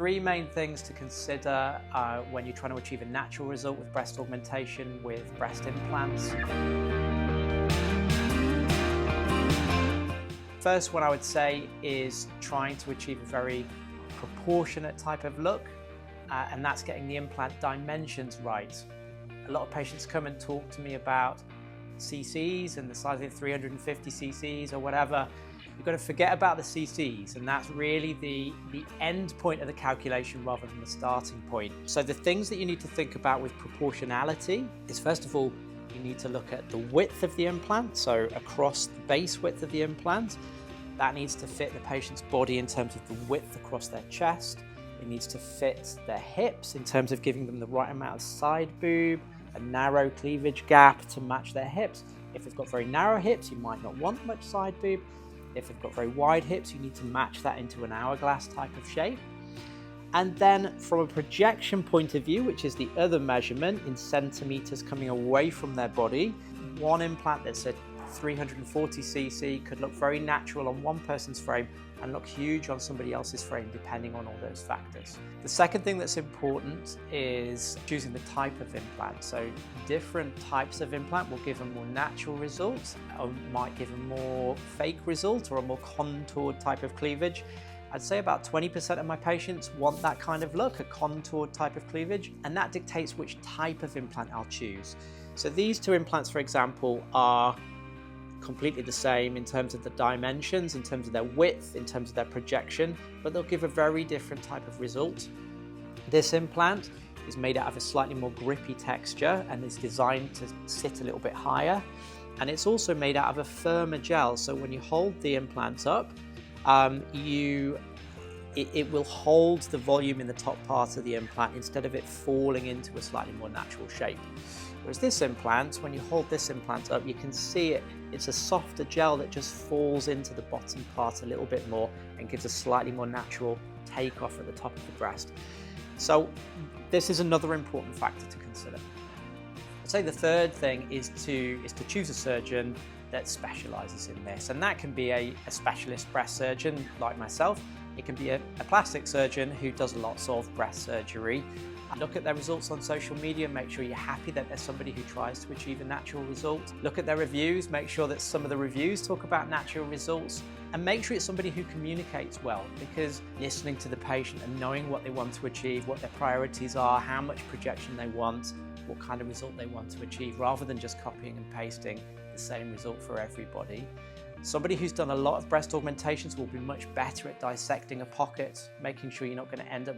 Three main things to consider when you're trying to achieve a natural result with breast augmentation with breast implants. First one I would say is trying to achieve a very proportionate type of look, and that's getting the implant dimensions right. A lot of patients come and talk to me about cc's and the size of 350 cc's or whatever. You've got to forget about the cc's, and that's really the end point of the calculation rather than the starting point. So the things that you need to think about with proportionality is, first of all, you need to look at the width of the implant, so across the base width of the implant. That needs to fit the patient's body in terms of the width across their chest. It needs to fit their hips in terms of giving them the right amount of side boob, a narrow cleavage gap to match their hips. If they've got very narrow hips, you might not want much side boob. If they've got very wide hips, you need to match that into an hourglass type of shape. And then from a projection point of view, which is the other measurement in centimeters coming away from their body, one implant that's at 340 cc could look very natural on one person's frame and look huge on somebody else's frame, depending on all those factors. The second thing that's important is choosing the type of implant. So different types of implant will give a more natural result, or might give a more fake result, or a more contoured type of cleavage. I'd say about 20% of my patients want that kind of look, a contoured type of cleavage, and that dictates which type of implant I'll choose. So these two implants, for example, are completely the same in terms of the dimensions, in terms of their width, in terms of their projection, but they'll give a very different type of result. This implant is made out of a slightly more grippy texture and is designed to sit a little bit higher. And it's also made out of a firmer gel, so when you hold the implant up, it will hold the volume in the top part of the implant instead of it falling into a slightly more natural shape. Whereas this implant, when you hold this implant up, you can see it's a softer gel that just falls into the bottom part a little bit more and gives a slightly more natural takeoff at the top of the breast. So this is another important factor to consider. I'd say the third thing is to choose a surgeon that specialises in this, and that can be a specialist breast surgeon like myself. It can be a plastic surgeon who does lots of breast surgery. Look at their results on social media, make sure you're happy that there's somebody who tries to achieve a natural result. Look at their reviews, make sure that some of the reviews talk about natural results, and make sure it's somebody who communicates well, because listening to the patient and knowing what they want to achieve, what their priorities are, how much projection they want, what kind of result they want to achieve, rather than just copying and pasting the same result for everybody. Somebody who's done a lot of breast augmentations will be much better at dissecting a pocket, making sure you're not going to end up